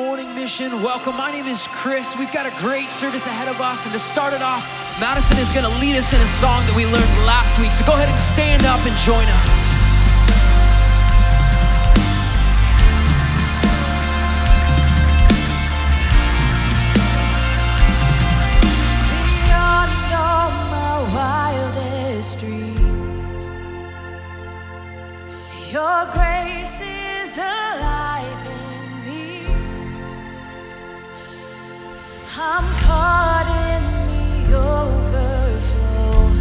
morning, Mission. Welcome. My name is Chris. We've got a great service ahead of us. And to start it off, Madison is going to lead us in a song that we learned last week. So go ahead and stand up and join us. Beyond all my wildest dreams, your grace is alive in me. I'm caught in the overflow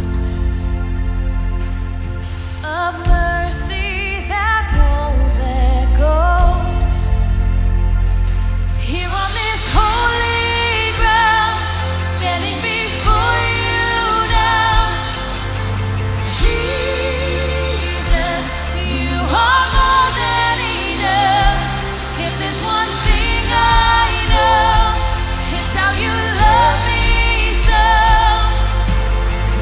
of mercy that won't let go. Here on this holy ground, standing before you now, Jesus, you are more than enough. If there's one thing I know, it's how you love me so.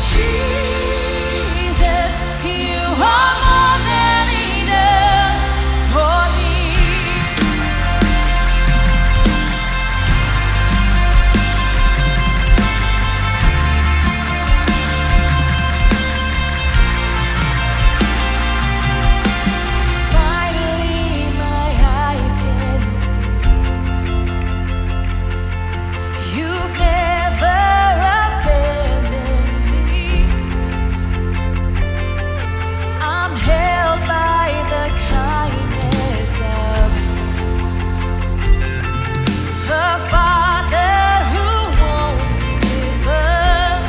Jesus, you are more than enough for me. Finally, my eyes can see you've never abandoned me. I'm held by the kindness of the Father who won't give up.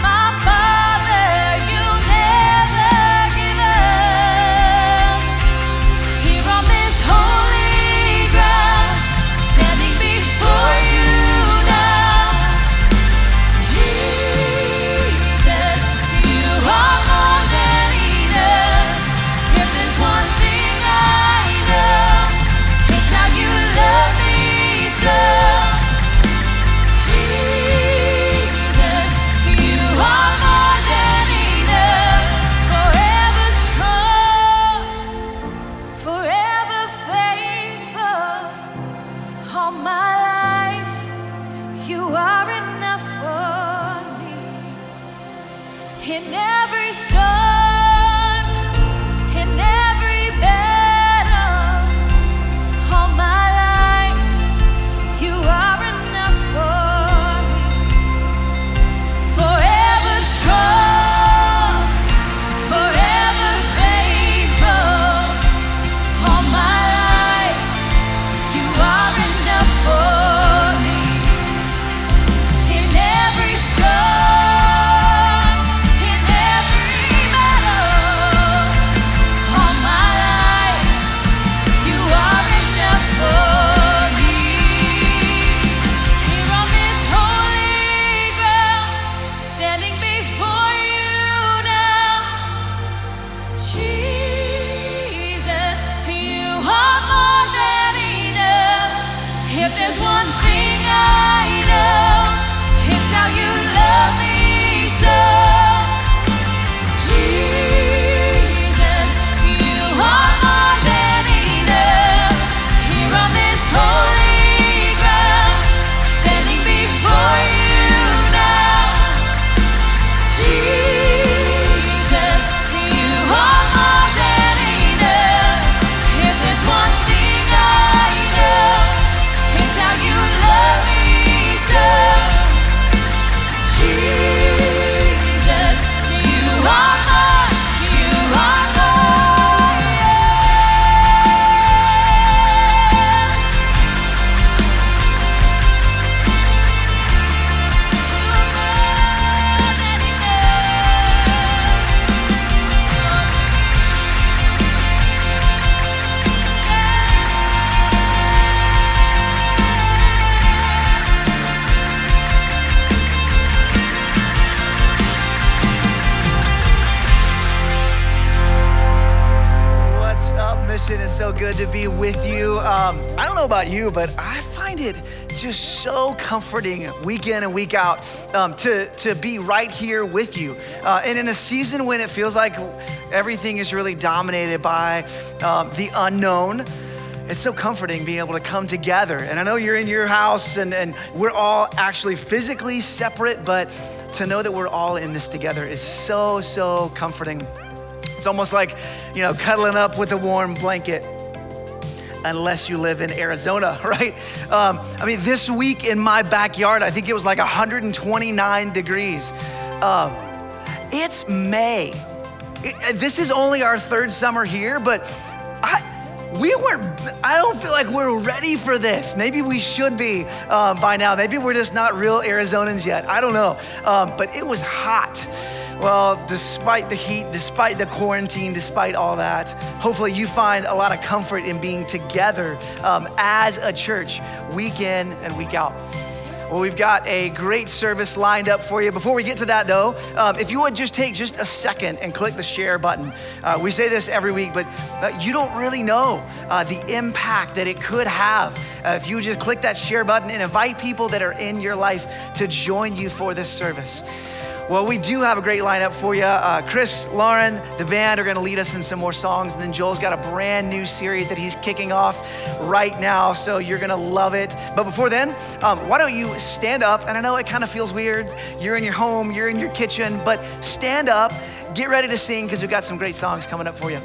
My Father, you never give up. Here on this holy ground, standing before you now, Jesus, you are more than enough. If there's one thing I know, it's how you love me so. Jesus, you are more than enough. Forever strong, forever faithful. All my life, you are enough for me. In every storm, in every battle, all my life, you are enough for me. Forever strong, forever faithful. All my life, you are enough for me. In every storm, in every battle, all my life, you are enough for me. Here on this holy ground, standing before you now, Jesus, you are more than enough. If there's one thing I know, it's how you love me so. Jesus, you are more than enough. Here on this holy ground, standing before you now, Jesus, you are more than enough. If there's one thing I know, it's how you love me so. Jesus, you are more, you are more, What's up, Mission? It's so good to be with you. I don't know about you, but I find it just so comforting week in and week out to be right here with you. And in a season when it feels like everything is really dominated by the unknown, It's so comforting being able to come together. And I know you're in your house and we're all actually physically separate, but to know that we're all in this together is so, so comforting. It's almost like, cuddling up with a warm blanket, unless you live in Arizona, right? This week in my backyard, I think it was like 129 degrees. It's May. This is only our third summer here, but I don't feel like we're ready for this. Maybe we should be by now. Maybe we're just not real Arizonans yet. I don't know. But it was hot. Well, despite the heat, despite the quarantine, despite all that, hopefully you find a lot of comfort in being together as a church, week in and week out. Well, we've got a great service lined up for you. Before we get to that though, if you would just take just a second and click the share button. We say this every week, but you don't really know the impact that it could have if you would just click that share button and invite people that are in your life to join you for this service. Well, we do have a great lineup for you. Chris, Lauren, the band are gonna lead us in some more songs, and then Joel's got a brand new series that he's kicking off right now, so you're gonna love it. But before then, why don't you stand up? And I know it kind of feels weird. You're in your home, you're in your kitchen, but stand up, get ready to sing, because we've got some great songs coming up for you.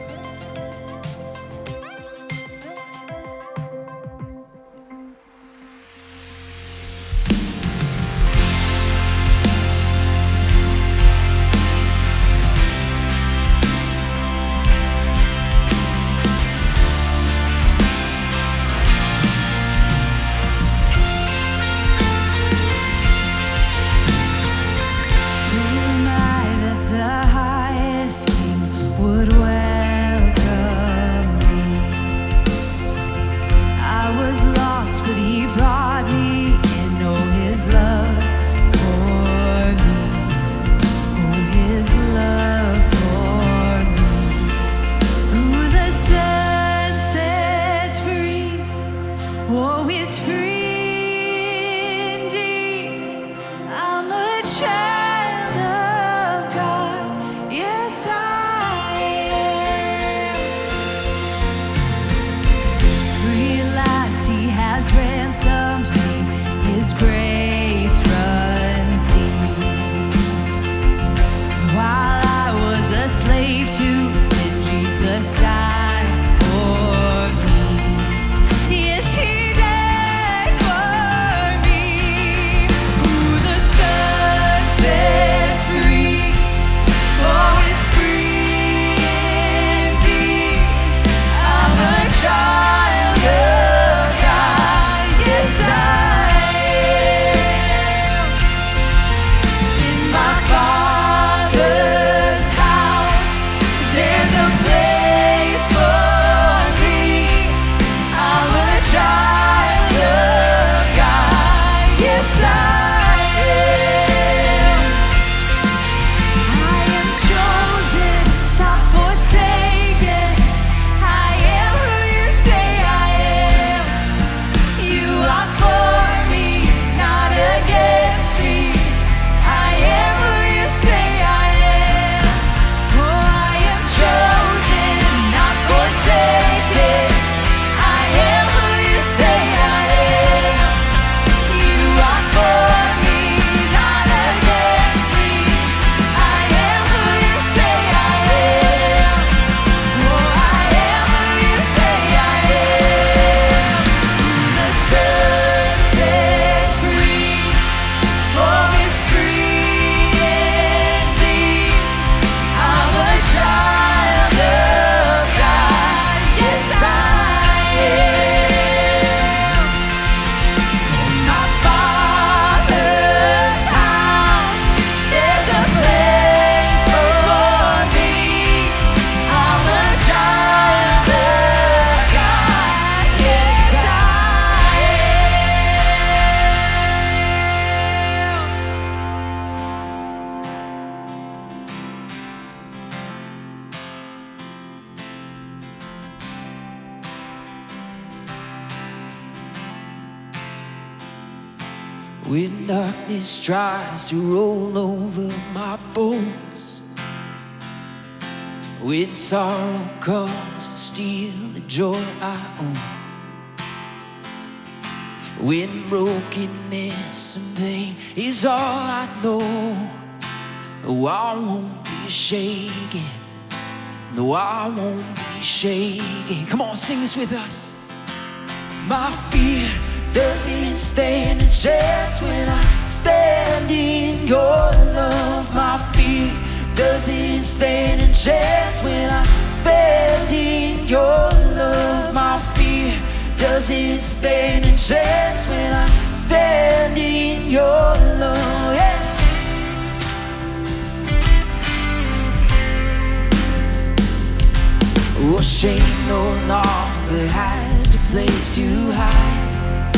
When darkness tries to roll over my bones, when sorrow comes to steal the joy I own, when brokenness and pain is all I know. No, I won't be shaken. No, I won't be shaken. Come on, sing this with us. My fear doesn't stand a chance when I stand in your love. My fear doesn't stand a chance when I stand in your love. My fear doesn't stand a chance when I stand in your love. Yeah. Oh, shame no longer has a place to hide,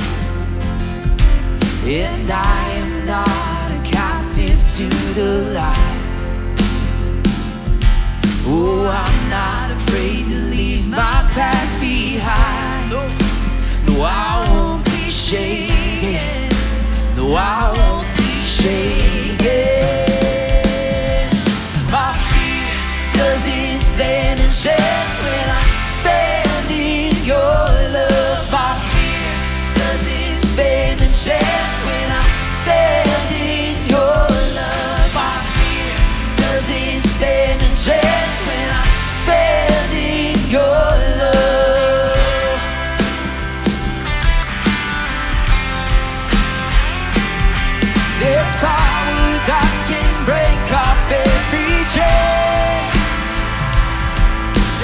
and I am not a captive to the lies. Oh, I'm not afraid to leave my past behind. No, I won't be shaken. No, I won't be shaken. My fear doesn't stand a chance when I stand in your love. My fear doesn't stand a chance when I stand in your love. My fear doesn't stand a chance when I stand in your love. There's power that can break off every chain.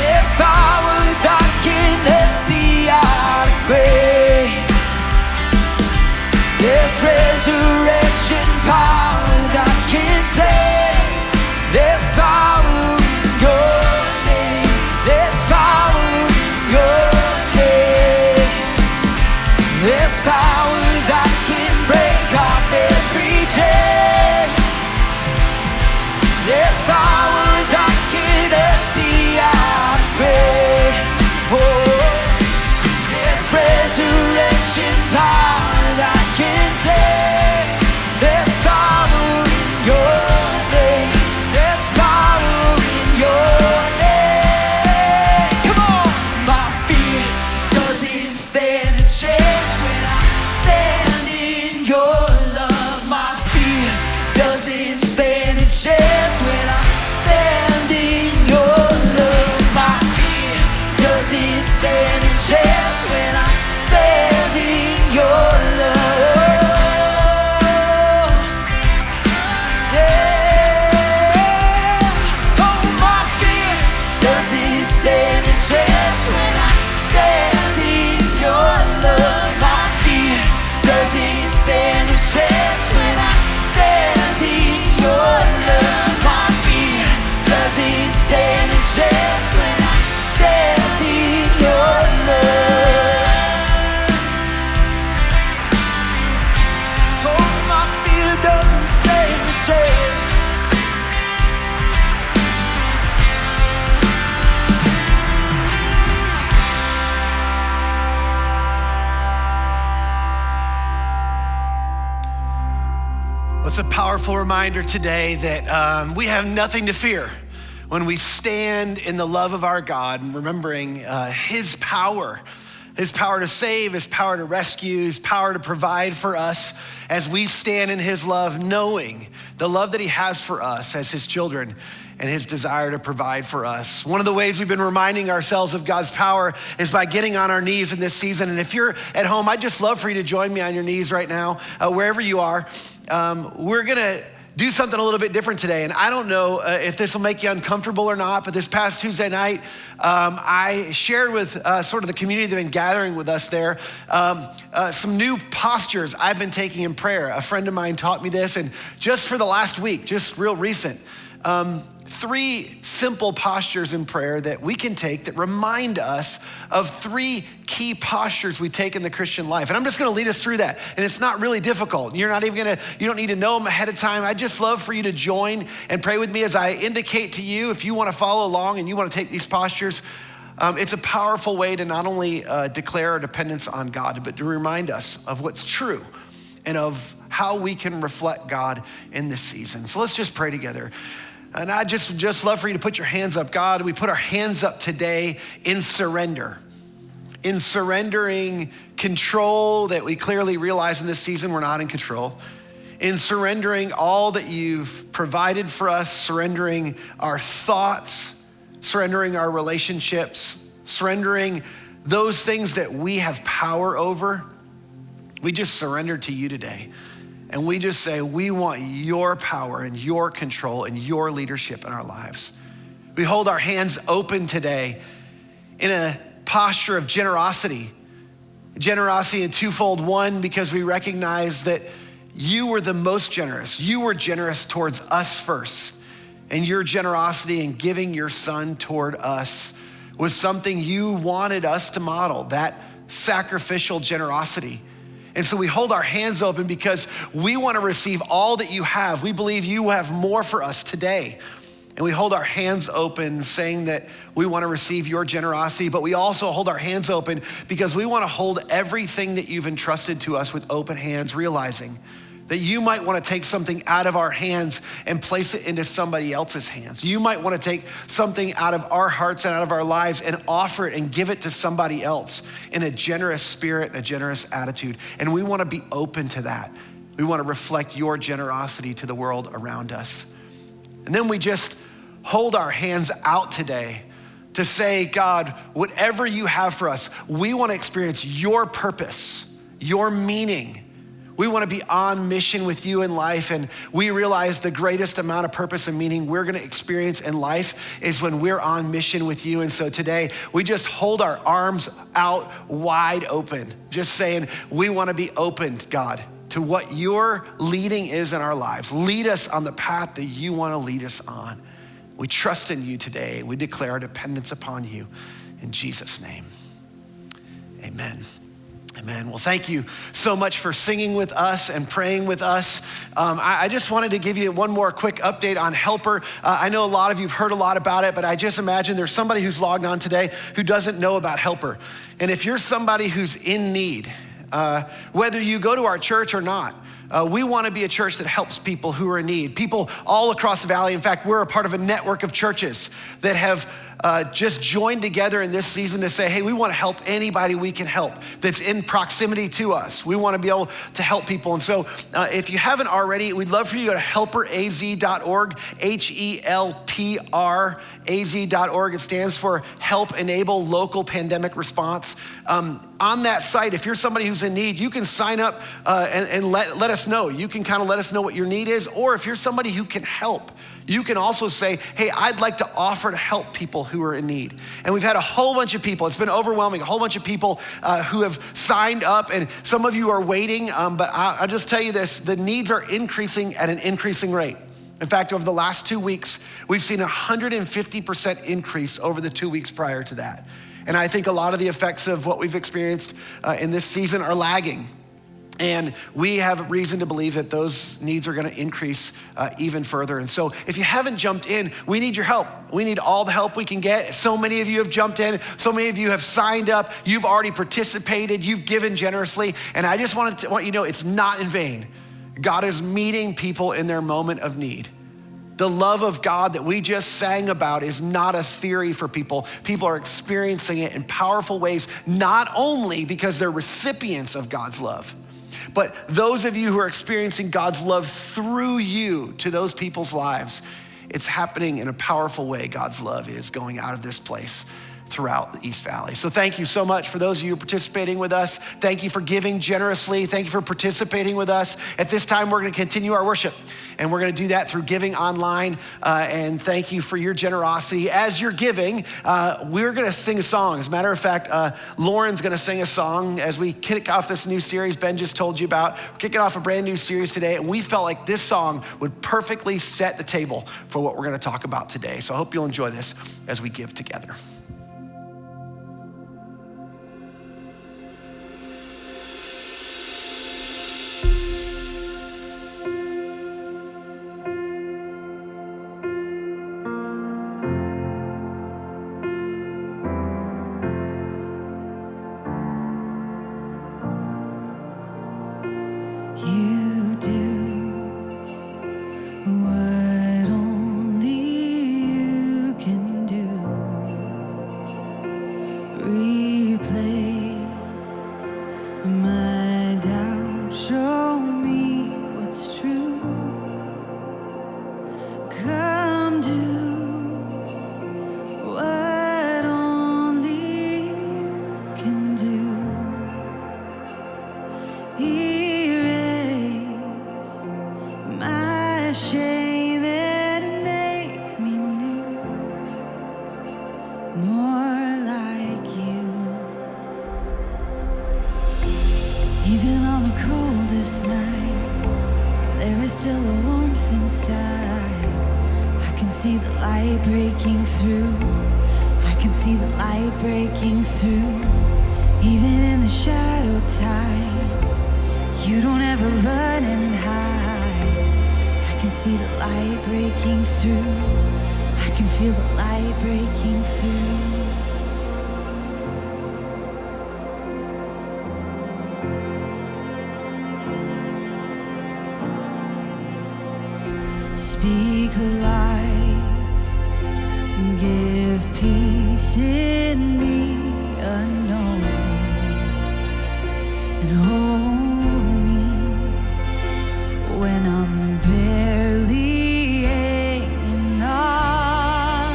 There's power that can empty out a grave. There's resurrection power that can save. There's power in your name. There's power in your name. There's power that can break off every chain. There's power that can empty out a grave. Oh, there's resurrection power that can save. There's power in your name. There's power in your name. Come on! My fear doesn't stand a chance when I stand in your love. My fear doesn't stand a chance when I stand in your love. My fear doesn't stand a chance when I stand in your love. Yeah. Oh, my fear doesn't stand a chance when I stand in your love. My fear doesn't stand a chance when I stand in your love. My fear doesn't stand a chance when I stand in your love. Oh, my fear doesn't stand a chance. It's a powerful reminder today that we have nothing to fear when we stand in the love of our God and remembering his power to save, his power to rescue, his power to provide for us as we stand in his love, knowing the love that he has for us as his children and his desire to provide for us. One of the ways we've been reminding ourselves of God's power is by getting on our knees in this season. And if you're at home, I'd just love for you to join me on your knees right now, wherever you are. We're gonna do something a little bit different today. And I don't know if this will make you uncomfortable or not, but this past Tuesday night, I shared with sort of the community that have been gathering with us there, some new postures I've been taking in prayer. A friend of mine taught me this, and just for the last week, just real recent, 3 simple postures in prayer that we can take that remind us of 3 key postures we take in the Christian life. And I'm just gonna lead us through that. And it's not really difficult. You don't need to know them ahead of time. I'd just love for you to join and pray with me as I indicate to you, if you wanna follow along and you wanna take these postures. It's a powerful way to not only declare our dependence on God, but to remind us of what's true and of how we can reflect God in this season. So let's just pray together. And I just love for you to put your hands up. God, we put our hands up today in surrender in surrendering control that we clearly realize in this season we're not in control, in surrendering all that you've provided for us, surrendering our thoughts, surrendering our relationships, surrendering those things that we have power over. We just surrender to you today. And we just say, we want your power and your control and your leadership in our lives. We hold our hands open today in a posture of generosity. Generosity in twofold. One, because we recognize that you were the most generous. You were generous towards us first. And your generosity in giving your son toward us was something you wanted us to model, that sacrificial generosity. And so we hold our hands open because we want to receive all that you have. We believe you have more for us today. And we hold our hands open saying that we want to receive your generosity, but we also hold our hands open because we want to hold everything that you've entrusted to us with open hands, realizing that you might want to take something out of our hands and place it into somebody else's hands. You might want to take something out of our hearts and out of our lives and offer it and give it to somebody else in a generous spirit and a generous attitude. And we want to be open to that. We want to reflect your generosity to the world around us. And then we just hold our hands out today to say, God, whatever you have for us, we want to experience your purpose, your meaning. We want to be on mission with you in life, and we realize the greatest amount of purpose and meaning we're going to experience in life is when we're on mission with you. And so today, we just hold our arms out wide open, just saying, we want to be open, God, to what your leading is in our lives. Lead us on the path that you want to lead us on. We trust in you today. We declare our dependence upon you. In Jesus' name, amen. Amen. Well, thank you so much for singing with us and praying with us. I just wanted to give you one more quick update on Helper. I know a lot of you have heard a lot about it, but I just imagine there's somebody who's logged on today who doesn't know about Helper. And if you're somebody who's in need, whether you go to our church or not, we want to be a church that helps people who are in need, people all across the valley. In fact, we're a part of a network of churches that have just joined together in this season to say, hey, we want to help anybody we can help that's in proximity to us. We want to be able to help people. And so if you haven't already, we'd love for you to go to helperaz.org, HELPRAZ.org. It stands for Help Enable Local Pandemic Response. On that site, if you're somebody who's in need, you can sign up and let us know. You can kind of let us know what your need is. Or if you're somebody who can help, you can also say, hey, I'd like to offer to help people who are in need. And we've had a whole bunch of people, it's been overwhelming, a whole bunch of people who have signed up, and some of you are waiting, but I'll just tell you this, the needs are increasing at an increasing rate. In fact, over the last 2 weeks, we've seen 150% increase over the 2 weeks prior to that. And I think a lot of the effects of what we've experienced in this season are lagging. And we have reason to believe that those needs are gonna increase even further. And so if you haven't jumped in, we need your help. We need all the help we can get. So many of you have jumped in. So many of you have signed up. You've already participated. You've given generously. And I just want you to know it's not in vain. God is meeting people in their moment of need. The love of God that we just sang about is not a theory for people. People are experiencing it in powerful ways, not only because they're recipients of God's love, but those of you who are experiencing God's love through you to those people's lives, it's happening in a powerful way. God's love is going out of this place throughout the East Valley. So thank you so much for those of you participating with us. Thank you for giving generously. Thank you for participating with us. At this time, we're gonna continue our worship, and we're gonna do that through giving online. And thank you for your generosity. As you're giving, we're gonna sing a song. As a matter of fact, Lauren's gonna sing a song as we kick off this new series Ben just told you about. We're kicking off a brand new series today, and we felt like this song would perfectly set the table for what we're gonna talk about today. So I hope you'll enjoy this as we give together. You do what only you can do. shame and make me new, more like you. Even on the coldest night, there is still a warmth inside. I can see the light breaking through. I can see the light breaking through. Even in the shadow times, you don't ever run and hide. I can see the light breaking through. I can feel the light breaking through. Speak life, give peace in the unknown, and hold me when I'm barely hanging on.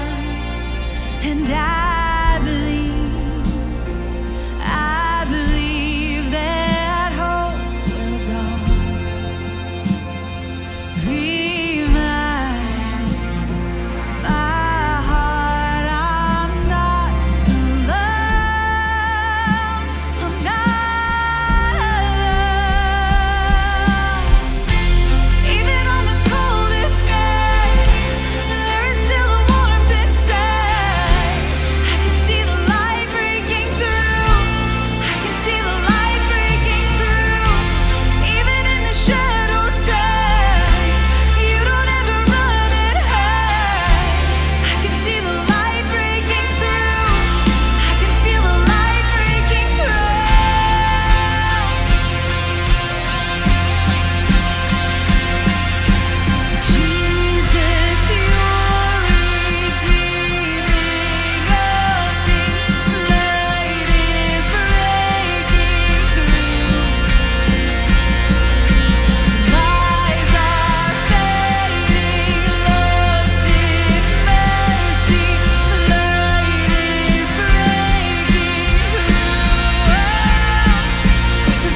And I believe that hope will dawn. Remind my heart I'm not alone. I'm not alone. Even on the coldest night, there is still a warmth inside. I can see the light breaking through. I can see the light breaking through. Even in the shadow times, you don't ever run and hide. I can see the light breaking through. I can feel the light breaking through. Jesus, you're redeeming all things. Light is breaking through. Lies are fading, lost in mercy. Light is breaking through.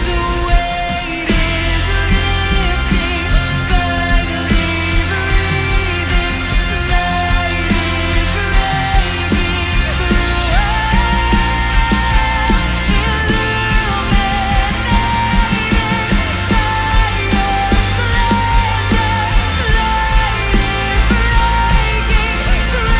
The weight is lifting, finally breathing. Light is breaking through. Illuminated by your splendor, light is breaking through.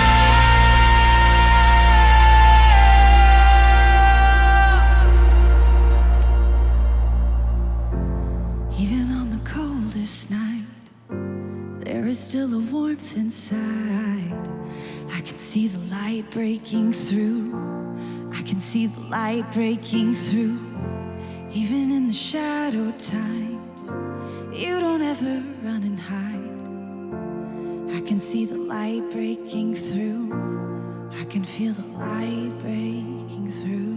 Even on the coldest night, there is still a warmth inside. I can see the light breaking through. I can see the light breaking through. Even in the shadow times, you don't ever run and hide. I can see the light breaking through. I can feel the light breaking through.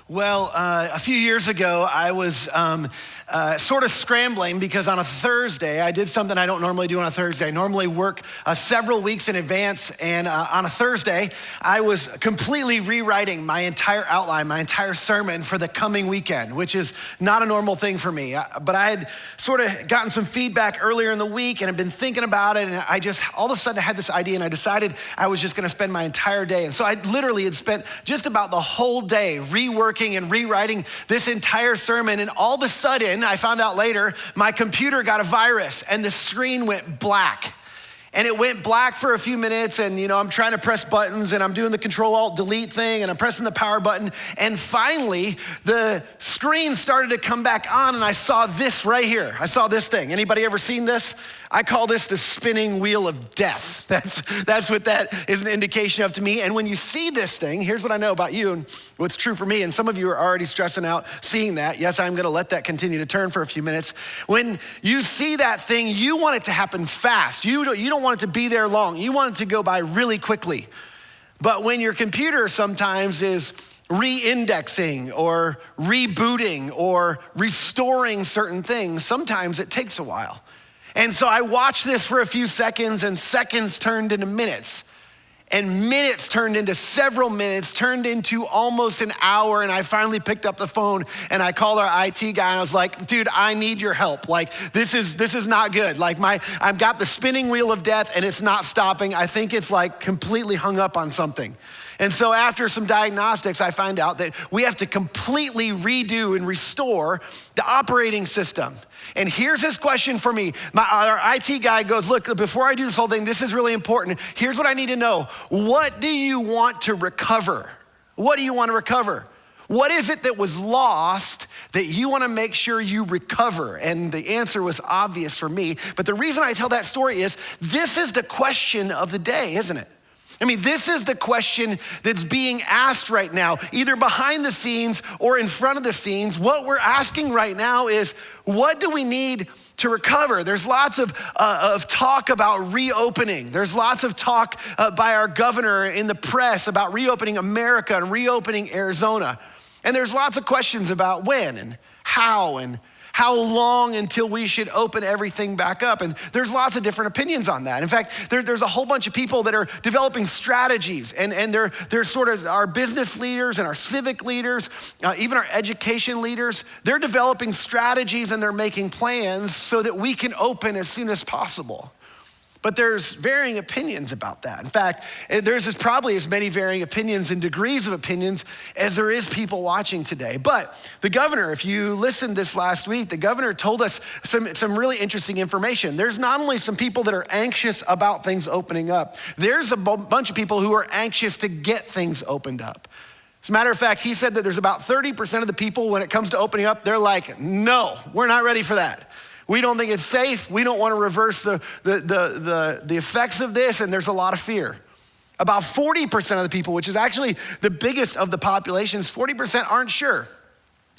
Well, a few years ago, I was sort of scrambling because on a Thursday, I did something I don't normally do on a Thursday. I normally work several weeks in advance, and on a Thursday, I was completely rewriting my entire outline, my entire sermon for the coming weekend, which is not a normal thing for me. But I had sort of gotten some feedback earlier in the week, and I've been thinking about it, and I just, all of a sudden, I had this idea, and I decided I was just gonna spend my entire day. And so I literally had spent just about the whole day reworking and rewriting this entire sermon, and all of a sudden, I found out later, my computer got a virus and the screen went black. And it went black for a few minutes, and I'm trying to press buttons, and I'm doing the Control-Alt-Delete thing, and I'm pressing the power button, and finally, the screen started to come back on, and I saw this right here. I saw this thing. Anybody ever seen this? I call this the spinning wheel of death. That's what that is an indication of to me. And when you see this thing, here's what I know about you and what's true for me, and some of you are already stressing out seeing that. Yes, I'm gonna let that continue to turn for a few minutes. When you see that thing, you want it to happen fast. You don't want it to be there long. You want it to go by really quickly. But when your computer sometimes is re-indexing or rebooting or restoring certain things, sometimes it takes a while. And so I watched this for a few seconds, and seconds turned into minutes. And minutes turned into several minutes, turned into almost an hour, and I finally picked up the phone and I called our IT guy, and I was like, dude, I need your help. Like, this is not good. Like, I've got the spinning wheel of death and it's not stopping. I think it's like completely hung up on something. And so after some diagnostics, I find out that we have to completely redo and restore the operating system. And here's his question for me. Our IT guy goes, look, before I do this whole thing, this is really important. Here's what I need to know. What do you want to recover? What do you want to recover? What is it that was lost that you want to make sure you recover? And the answer was obvious for me. But the reason I tell that story is this is the question of the day, isn't it? I mean, this is the question that's being asked right now, either behind the scenes or in front of the scenes. What we're asking right now is, what do we need to recover? There's lots of talk about reopening. There's lots of talk by our governor in the press about reopening America and reopening Arizona. And there's lots of questions about when and how long until we should open everything back up. And there's lots of different opinions on that. In fact, there's a whole bunch of people that are developing strategies, and they're sort of our business leaders and our civic leaders, even our education leaders. They're developing strategies and they're making plans so that we can open as soon as possible. But there's varying opinions about that. In fact, there's probably as many varying opinions and degrees of opinions as there is people watching today. But the governor, if you listened this last week, the governor told us some really interesting information. There's not only some people that are anxious about things opening up, there's a bunch of people who are anxious to get things opened up. As a matter of fact, he said that there's about 30% of the people, when it comes to opening up, they're like, no, we're not ready for that. We don't think it's safe. We don't want to reverse the effects of this, and there's a lot of fear. About 40% of the people, which is actually the biggest of the populations, 40% aren't sure.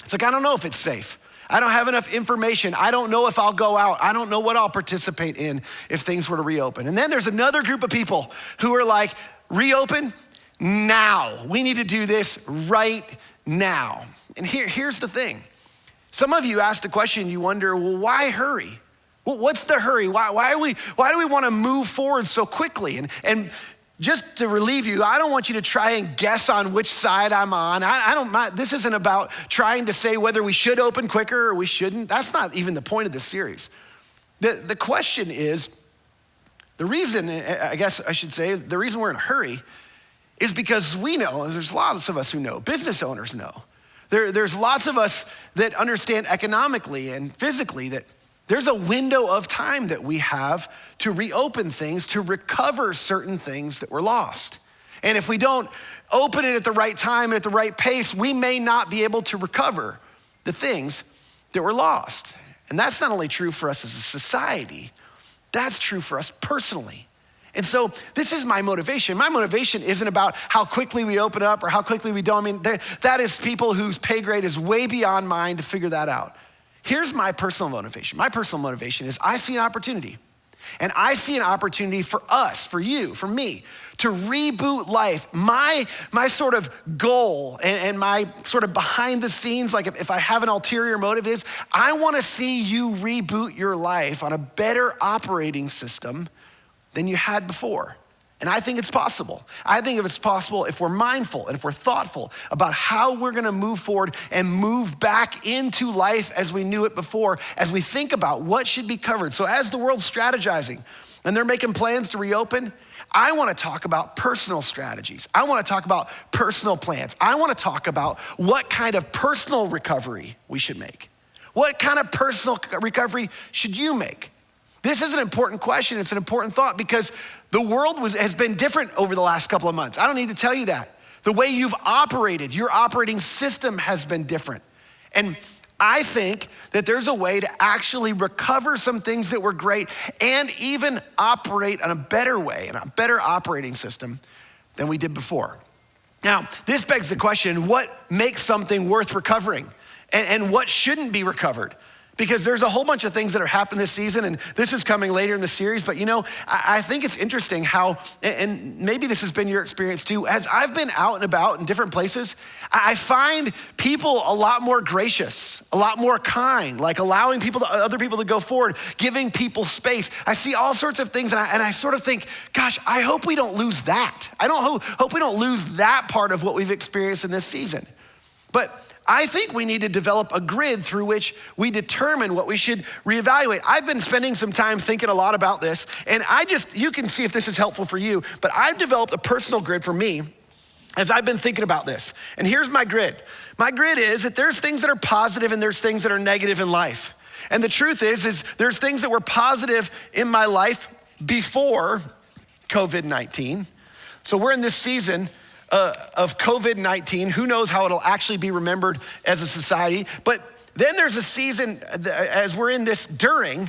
It's like, I don't know if it's safe. I don't have enough information. I don't know if I'll go out. I don't know what I'll participate in if things were to reopen. And then there's another group of people who are like, reopen now. We need to do this right now. And here's the thing. Some of you asked the question, you wonder, well, why hurry? Well, what's the hurry? Why do we want to move forward so quickly? And just to relieve you, I don't want you to try and guess on which side I'm on. I don't mind. This isn't about trying to say whether we should open quicker or we shouldn't. That's not even the point of this series. The question is, the reason, I guess I should say, the reason we're in a hurry is because we know, and there's lots of us who know, business owners know, There's lots of us that understand economically and physically that there's a window of time that we have to reopen things, to recover certain things that were lost. And if we don't open it at the right time, at the right pace, we may not be able to recover the things that were lost. And that's not only true for us as a society, that's true for us personally. And so this is my motivation. My motivation isn't about how quickly we open up or how quickly we don't. I mean, that is people whose pay grade is way beyond mine to figure that out. Here's my personal motivation. My personal motivation is I see an opportunity. And I see an opportunity for us, for you, for me, to reboot life. My sort of goal and my sort of behind the scenes, like if I have an ulterior motive, is I want to see you reboot your life on a better operating system than you had before. And I think it's possible. I think if it's possible if we're mindful and if we're thoughtful about how we're gonna move forward and move back into life as we knew it before, as we think about what should be covered. So as the world's strategizing and they're making plans to reopen, I wanna talk about personal strategies. I wanna talk about personal plans. I wanna talk about what kind of personal recovery we should make. What kind of personal recovery should you make? This is an important question. It's an important thought because the world has been different over the last couple of months. I don't need to tell you that. The way you've operated, your operating system has been different. And I think that there's a way to actually recover some things that were great and even operate in a better way, in a better operating system than we did before. Now, this begs the question, what makes something worth recovering and what shouldn't be recovered? Because there's a whole bunch of things that are happening this season, and this is coming later in the series, but I think it's interesting how, and maybe this has been your experience too, as I've been out and about in different places, I find people a lot more gracious, a lot more kind, like allowing other people to go forward, giving people space. I see all sorts of things, and I sort of think, gosh, I hope we don't lose that. I hope we don't lose that part of what we've experienced in this season. But I think we need to develop a grid through which we determine what we should reevaluate. I've been spending some time thinking a lot about this, and you can see if this is helpful for you, but I've developed a personal grid for me as I've been thinking about this. And here's my grid. My grid is that there's things that are positive and there's things that are negative in life. And the truth is there's things that were positive in my life before COVID-19. So we're in this season of COVID-19. Who knows how it'll actually be remembered as a society. But then there's a season as we're in this during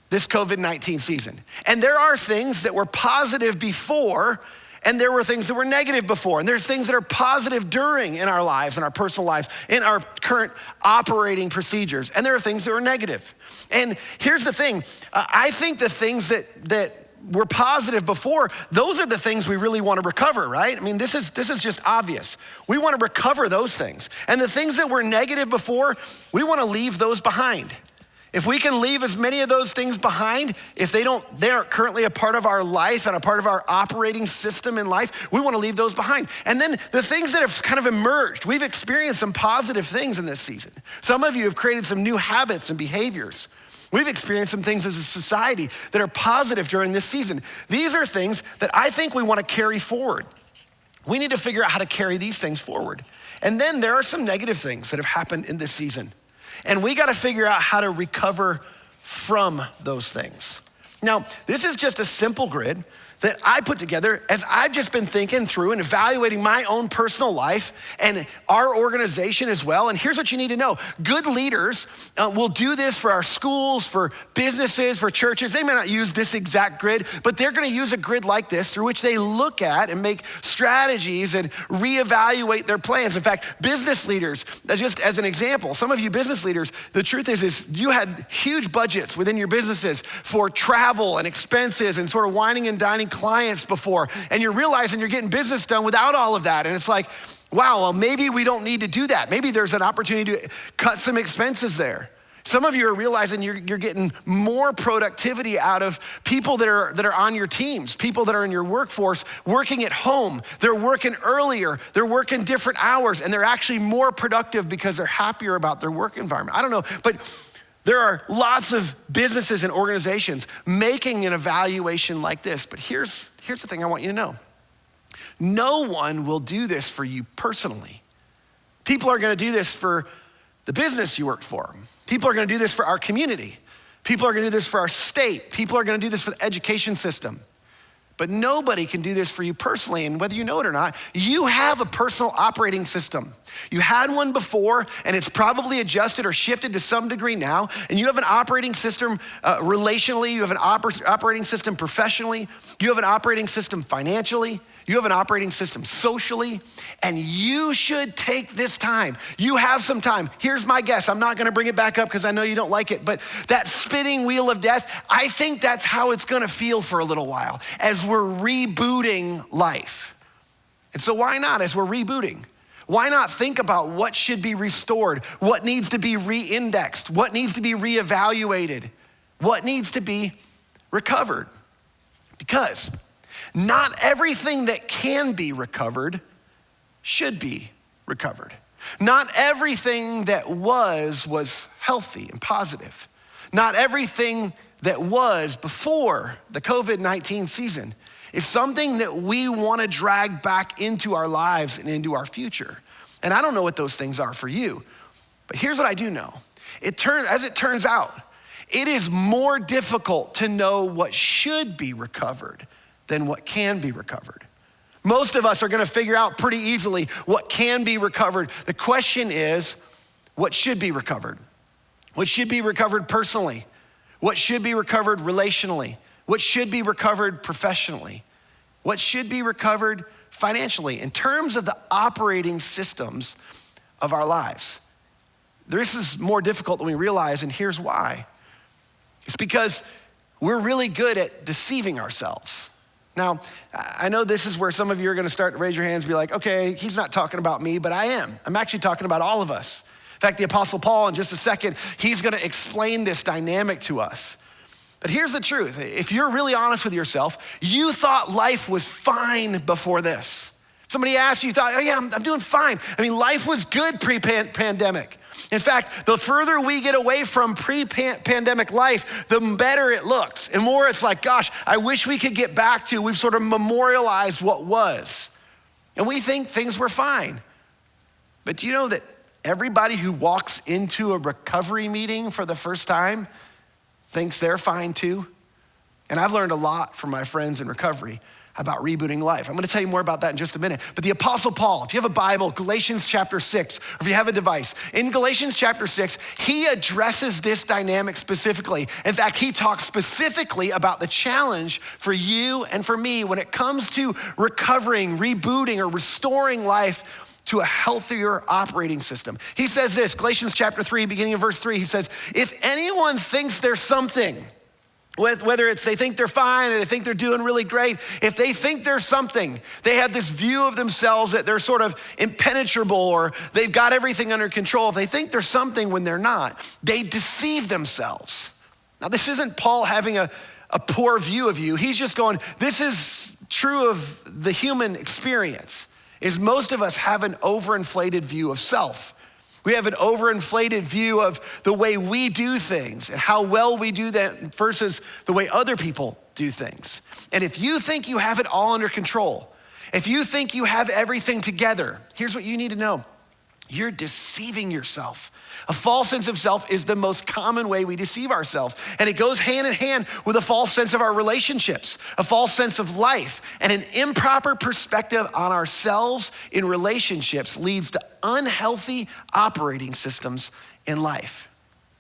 this COVID-19 season. And there are things that were positive before and there were things that were negative before. And there's things that are positive during in our lives, in our personal lives, in our current operating procedures. And there are things that were negative. And here's the thing. I think the things that were positive before, those are the things we really want to recover, right? I mean, this is just obvious. We want to recover those things. And the things that were negative before, we want to leave those behind. If we can leave as many of those things behind, if they aren't currently a part of our life and a part of our operating system in life, we want to leave those behind. And then the things that have kind of emerged, we've experienced some positive things in this season. Some of you have created some new habits and behaviors. We've experienced some things as a society that are positive during this season. These are things that I think we want to carry forward. We need to figure out how to carry these things forward. And then there are some negative things that have happened in this season. And we got to figure out how to recover from those things. Now, this is just a simple grid that I put together as I've just been thinking through and evaluating my own personal life and our organization as well. And here's what you need to know. Good leaders will do this for our schools, for businesses, for churches. They may not use this exact grid, but they're gonna use a grid like this through which they look at and make strategies and reevaluate their plans. In fact, business leaders, just as an example, some of you business leaders, the truth is you had huge budgets within your businesses for travel and expenses and sort of whining and dining clients before, and you're realizing you're getting business done without all of that. And it's like, wow, well, maybe we don't need to do that. Maybe there's an opportunity to cut some expenses there. Some of you are realizing you're getting more productivity out of people that are on your teams, people that are in your workforce, working at home. They're working earlier, they're working different hours, and they're actually more productive because they're happier about their work environment. I don't know, but there are lots of businesses and organizations making an evaluation like this. But here's the thing I want you to know. No one will do this for you personally. People are gonna do this for the business you work for. People are gonna do this for our community. People are gonna do this for our state. People are gonna do this for the education system. But nobody can do this for you personally, and whether you know it or not, you have a personal operating system. You had one before, and it's probably adjusted or shifted to some degree now, and you have an operating system relationally, you have an operating system professionally, you have an operating system financially, You have an operating system socially, and you should take this time. You have some time. Here's my guess. I'm not gonna bring it back up because I know you don't like it, but that spinning wheel of death, I think that's how it's gonna feel for a little while as we're rebooting life. And so why not, as we're rebooting, why not think about what should be restored, what needs to be re-indexed, what needs to be reevaluated, what needs to be recovered? Because not everything that can be recovered should be recovered. Not everything that was healthy and positive. Not everything that was before the COVID-19 season is something that we want to drag back into our lives and into our future. And I don't know what those things are for you, but here's what I do know. As it turns out, it is more difficult to know what should be recovered than what can be recovered. Most of us are gonna figure out pretty easily what can be recovered. The question is, what should be recovered? What should be recovered personally? What should be recovered relationally? What should be recovered professionally? What should be recovered financially? In terms of the operating systems of our lives. This is more difficult than we realize, and here's why. It's because we're really good at deceiving ourselves. Now, I know this is where some of you are gonna start to raise your hands and be like, okay, he's not talking about me, but I am. I'm actually talking about all of us. In fact, the Apostle Paul, in just a second, he's gonna explain this dynamic to us. But here's the truth. If you're really honest with yourself, you thought life was fine before this. Somebody asked you, thought, oh yeah, I'm doing fine. I mean, life was good pre-pandemic. In fact, the further we get away from pre-pandemic life, the better it looks. And more it's like, gosh, I wish we could get back to, we've sort of memorialized what was. And we think things were fine. But do you know that everybody who walks into a recovery meeting for the first time thinks they're fine too? And I've learned a lot from my friends in recovery about rebooting life. I'm gonna tell you more about that in just a minute. But the Apostle Paul, if you have a Bible, Galatians chapter 6, or if you have a device, in Galatians chapter 6, he addresses this dynamic specifically. In fact, he talks specifically about the challenge for you and for me when it comes to recovering, rebooting, or restoring life to a healthier operating system. He says this, Galatians chapter 3, beginning of verse 3, he says, if anyone thinks there's something, whether it's they think they're fine or they think they're doing really great, if they think there's something, they have this view of themselves that they're sort of impenetrable or they've got everything under control. If they think there's something when they're not, they deceive themselves. Now, this isn't Paul having a poor view of you. He's just going, this is true of the human experience, is most of us have an overinflated view of self. We have an overinflated view of the way we do things and how well we do that versus the way other people do things. And if you think you have it all under control, if you think you have everything together, here's what you need to know. You're deceiving yourself. A false sense of self is the most common way we deceive ourselves. And it goes hand in hand with a false sense of our relationships, a false sense of life, and an improper perspective on ourselves in relationships leads to unhealthy operating systems in life.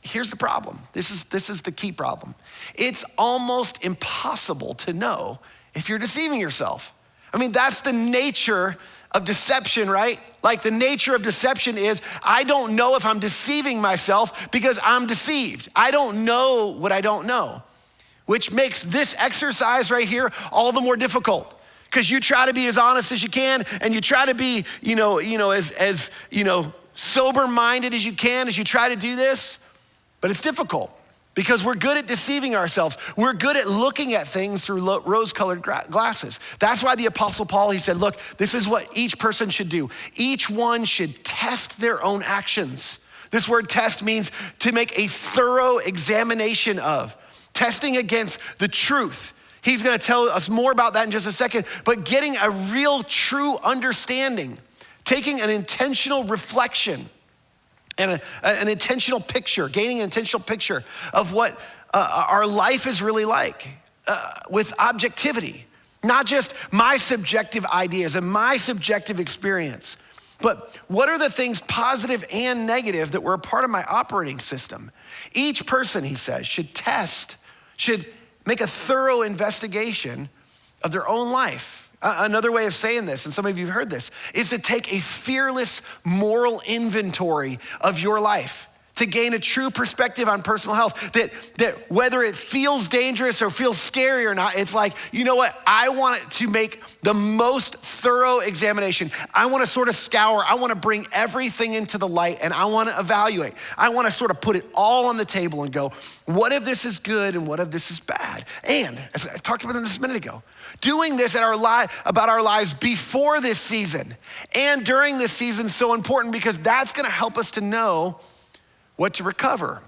Here's the problem. This is the key problem. It's almost impossible to know if you're deceiving yourself. I mean, that's the nature of deception, right? Like the nature of deception is I don't know if I'm deceiving myself because I'm deceived. I don't know what I don't know, which makes this exercise right here all the more difficult because you try to be as honest as you can and you try to be, as sober-minded as you can as you try to do this, but it's difficult. Because we're good at deceiving ourselves. We're good at looking at things through rose-colored glasses. That's why the Apostle Paul, he said, look, this is what each person should do. Each one should test their own actions. This word test means to make a thorough examination of, testing against the truth. He's gonna tell us more about that in just a second, but getting a real true understanding, taking an intentional reflection, and an intentional picture, gaining an intentional picture of what our life is really like with objectivity, not just my subjective ideas and my subjective experience, but what are the things positive and negative that were a part of my operating system? Each person, he says, should make a thorough investigation of their own life. Another way of saying this, and some of you have heard this, is to take a fearless moral inventory of your life, to gain a true perspective on personal health, that whether it feels dangerous or feels scary or not, it's like, you know what? I want to make the most thorough examination. I want to sort of scour. I want to bring everything into the light, and I want to evaluate. I want to sort of put it all on the table and go, what if this is good and what if this is bad? And as I talked about this a minute ago, doing this about our lives before this season and during this season is so important, because that's going to help us to know what to recover.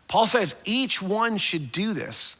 Paul says each one should do this.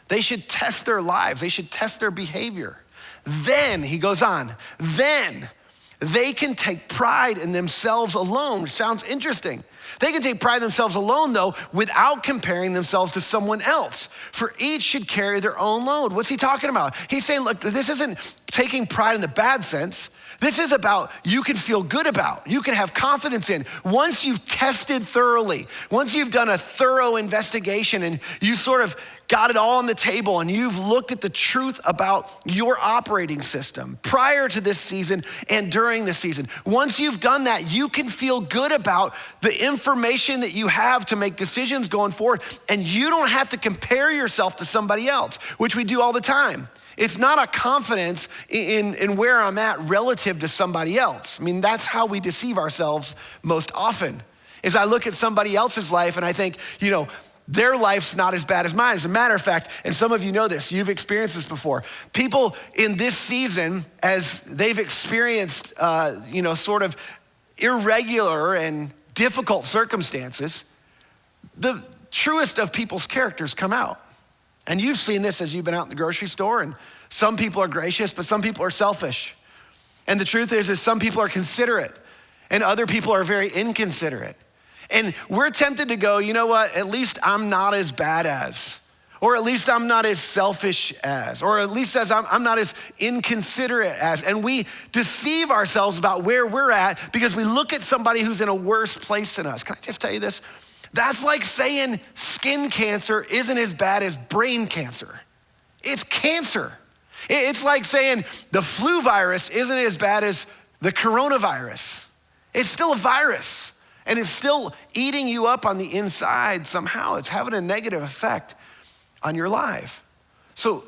They should test their lives. They should test their behavior. Then, he goes on, then they can take pride in themselves alone, which sounds interesting. They can take pride in themselves alone, though, without comparing themselves to someone else. For each should carry their own load. What's he talking about? He's saying, look, this isn't taking pride in the bad sense. This is about you can feel good about, you can have confidence in. Once you've tested thoroughly, once you've done a thorough investigation and you sort of got it all on the table and you've looked at the truth about your operating system prior to this season and during this season. Once you've done that, you can feel good about the information that you have to make decisions going forward, and you don't have to compare yourself to somebody else, which we do all the time. It's not a confidence in where I'm at relative to somebody else. I mean, that's how we deceive ourselves most often, is I look at somebody else's life and I think, you know, their life's not as bad as mine. As a matter of fact, and some of you know this, you've experienced this before. People in this season, as they've experienced, sort of irregular and difficult circumstances, the truest of people's characters come out. And you've seen this as you've been out in the grocery store, and some people are gracious, but some people are selfish. And the truth is some people are considerate and other people are very inconsiderate. And we're tempted to go, you know what, at least I'm not as bad as, or at least I'm not as selfish as, or at least as I'm not as inconsiderate as. And we deceive ourselves about where we're at because we look at somebody who's in a worse place than us. Can I just tell you this? That's like saying skin cancer isn't as bad as brain cancer. It's cancer. It's like saying the flu virus isn't as bad as the coronavirus. It's still a virus, and it's still eating you up on the inside somehow. It's having a negative effect on your life. So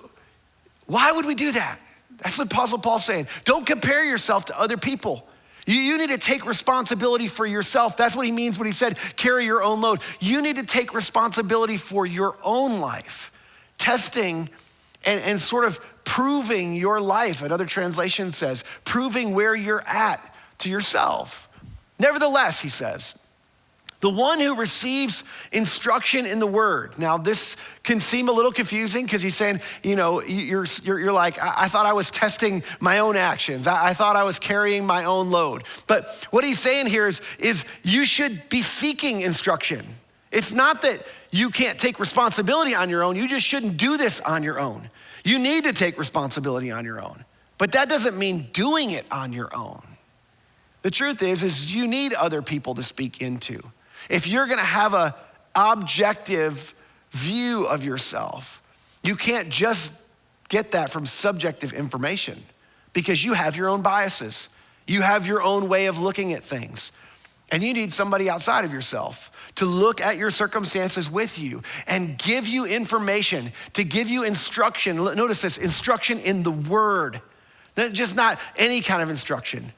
why would we do that? That's what Apostle Paul's saying. Don't compare yourself to other people. You need to take responsibility for yourself. That's what he means when he said, carry your own load. You need to take responsibility for your own life, testing and sort of proving your life. Another translation says, proving where you're at to yourself. Nevertheless, he says, the one who receives instruction in the word. Now, this can seem a little confusing because he's saying, you know, you're like, I thought I was testing my own actions. I thought I was carrying my own load. But what he's saying here is you should be seeking instruction. It's not that you can't take responsibility on your own. You just shouldn't do this on your own. You need to take responsibility on your own. But that doesn't mean doing it on your own. The truth is you need other people to speak into. If you're gonna have an objective view of yourself, you can't just get that from subjective information because you have your own biases. You have your own way of looking at things. And you need somebody outside of yourself to look at your circumstances with you and give you information, to give you instruction. Notice this, instruction in the word, just not any kind of instruction.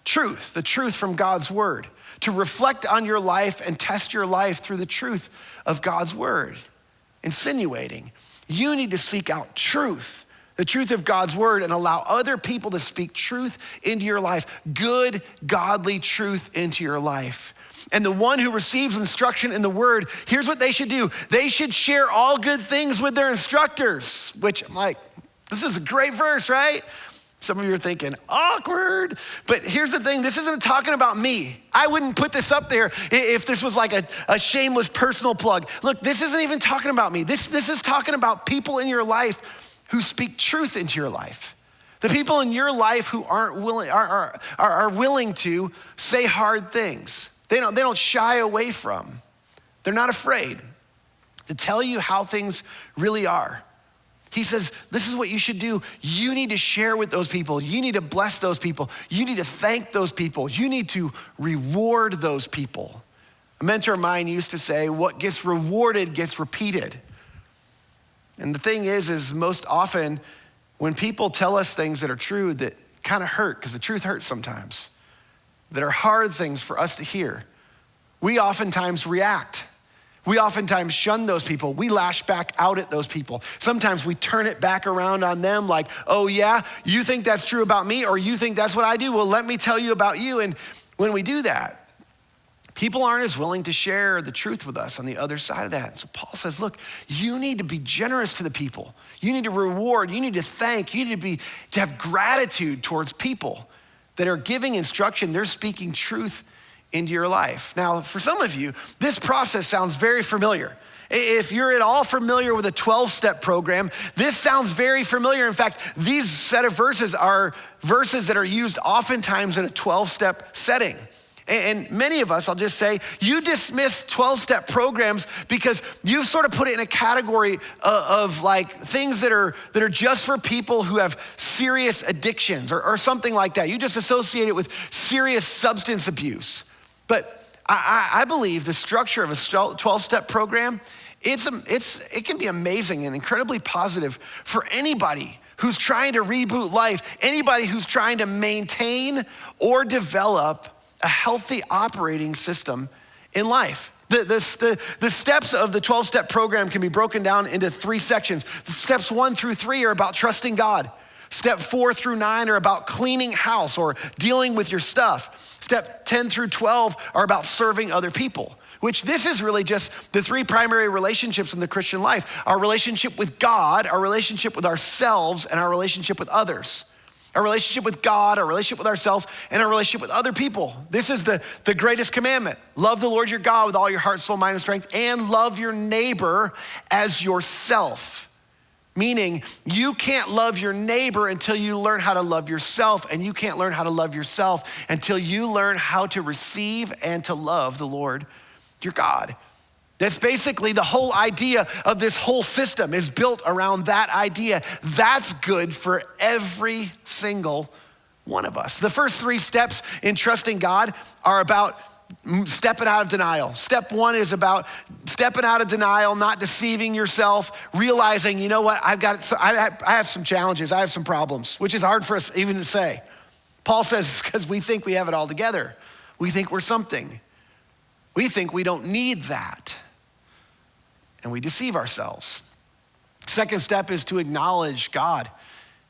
Truth, the truth from God's word. To reflect on your life and test your life through the truth of God's word. Insinuating, you need to seek out truth, the truth of God's word, and allow other people to speak truth into your life, good, godly truth into your life. And the one who receives instruction in the word, here's what they should do. They should share all good things with their instructors, which I'm like, this is a great verse, right? Some of you are thinking, awkward. But here's the thing, this isn't talking about me. I wouldn't put this up there if this was like a shameless personal plug. Look, this isn't even talking about me. This is talking about people in your life who speak truth into your life. The people in your life who are willing to say hard things. They don't shy away from. They're not afraid to tell you how things really are. He says, this is what you should do. You need to share with those people. You need to bless those people. You need to thank those people. You need to reward those people. A mentor of mine used to say, what gets rewarded gets repeated. And the thing is most often when people tell us things that are true that kind of hurt, because the truth hurts sometimes, that are hard things for us to hear, we oftentimes react. We oftentimes shun those people. We lash back out at those people. Sometimes we turn it back around on them like, oh yeah, you think that's true about me, or you think that's what I do? Well, let me tell you about you. And when we do that, people aren't as willing to share the truth with us on the other side of that. So Paul says, look, you need to be generous to the people. You need to reward, you need to thank, you need to have gratitude towards people that are giving instruction. They're speaking truth into your life. Now, for some of you, this process sounds very familiar. If you're at all familiar with a 12-step program, this sounds very familiar. In fact, these set of verses are verses that are used oftentimes in a 12-step setting. And many of us, I'll just say, you dismiss 12-step programs because you've sort of put it in a category of like things that are just for people who have serious addictions or something like that. You just associate it with serious substance abuse. But I believe the structure of a 12-step program, it can be amazing and incredibly positive for anybody who's trying to reboot life, anybody who's trying to maintain or develop a healthy operating system in life. The steps of the 12-step program can be broken down into 3 sections. Steps 1 through 3 are about trusting God. Step 4 through 9 are about cleaning house or dealing with your stuff. Step 10 through 12 are about serving other people, which this is really just the 3 primary relationships in the Christian life: our relationship with God, our relationship with ourselves, and our relationship with others. Our relationship with God, our relationship with ourselves, and our relationship with other people. This is the greatest commandment. Love the Lord your God with all your heart, soul, mind, and strength, and love your neighbor as yourself. Meaning, you can't love your neighbor until you learn how to love yourself, and you can't learn how to love yourself until you learn how to receive and to love the Lord your God. That's basically the whole idea of this whole system is built around that idea. That's good for every single one of us. The first 3 steps in trusting God are about stepping out of denial. Step 1 is about stepping out of denial, not deceiving yourself, realizing, you know what, I have some challenges, I have some problems, which is hard for us even to say. Paul says it's because we think we have it all together. We think we're something. We think we don't need that. And we deceive ourselves. Second step is to acknowledge God,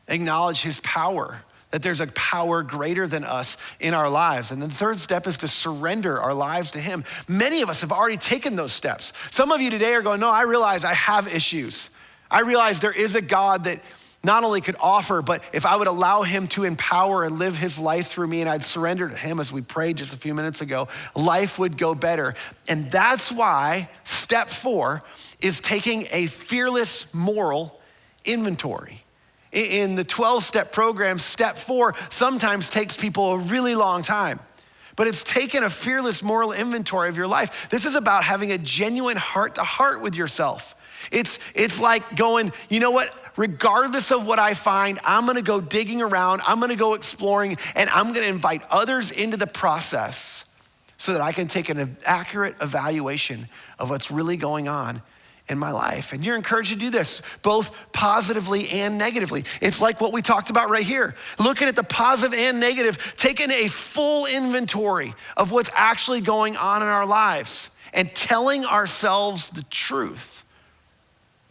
acknowledge his power, that there's a power greater than us in our lives. And then the third step is to surrender our lives to him. Many of us have already taken those steps. Some of you today are going, no, I realize I have issues. I realize there is a God that not only could offer, but if I would allow him to empower and live his life through me and I'd surrender to him, as we prayed just a few minutes ago, life would go better. And that's why step 4 is taking a fearless moral inventory. In the 12-step program, step 4 sometimes takes people a really long time, but it's taken a fearless moral inventory of your life. This is about having a genuine heart-to-heart with yourself. It's like going, you know what? Regardless of what I find, I'm gonna go digging around, I'm gonna go exploring, and I'm gonna invite others into the process so that I can take an accurate evaluation of what's really going on in my life. And you're encouraged to do this, both positively and negatively. It's like what we talked about right here. Looking at the positive and negative, taking a full inventory of what's actually going on in our lives and telling ourselves the truth,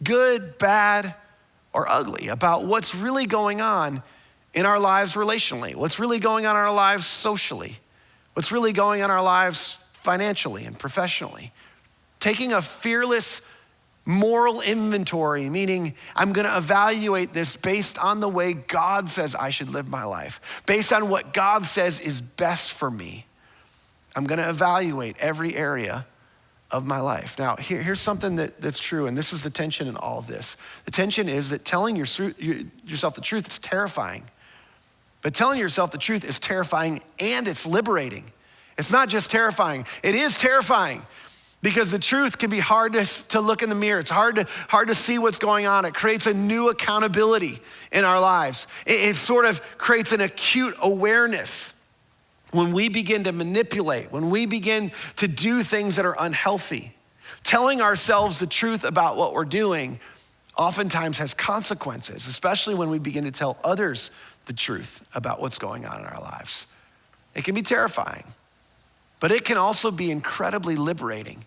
good, bad, or ugly, about what's really going on in our lives relationally, what's really going on in our lives socially, what's really going on in our lives financially and professionally. Taking a fearless moral inventory, meaning I'm gonna evaluate this based on the way God says I should live my life, based on what God says is best for me. I'm gonna evaluate every area of my life. Now, here's something that's true, and this is the tension in all of this. The tension is that telling yourself the truth is terrifying, but telling yourself the truth is terrifying and it's liberating. It's not just terrifying, it is terrifying. because the truth can be hard to look in the mirror. It's hard to see what's going on. It creates a new accountability in our lives. It sort of creates an acute awareness when we begin to manipulate, when we begin to do things that are unhealthy. Telling ourselves the truth about what we're doing oftentimes has consequences, especially when we begin to tell others the truth about what's going on in our lives. It can be terrifying, but it can also be incredibly liberating.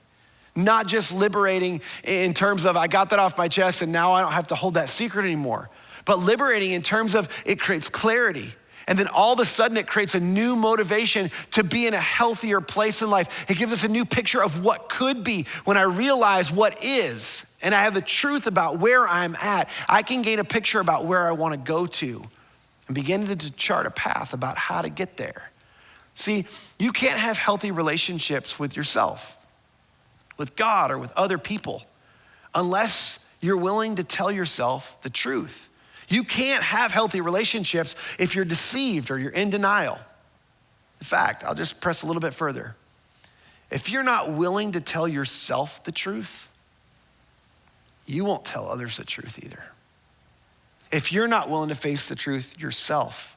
Not just liberating in terms of I got that off my chest and now I don't have to hold that secret anymore, but liberating in terms of it creates clarity. And then all of a sudden it creates a new motivation to be in a healthier place in life. It gives us a new picture of what could be when I realize what is, and I have the truth about where I'm at. I can gain a picture about where I want to go to and begin to chart a path about how to get there. See, you can't have healthy relationships with yourself, with God, or with other people unless you're willing to tell yourself the truth. You can't have healthy relationships if you're deceived or you're in denial. In fact, I'll just press a little bit further. If you're not willing to tell yourself the truth, you won't tell others the truth either. If you're not willing to face the truth yourself,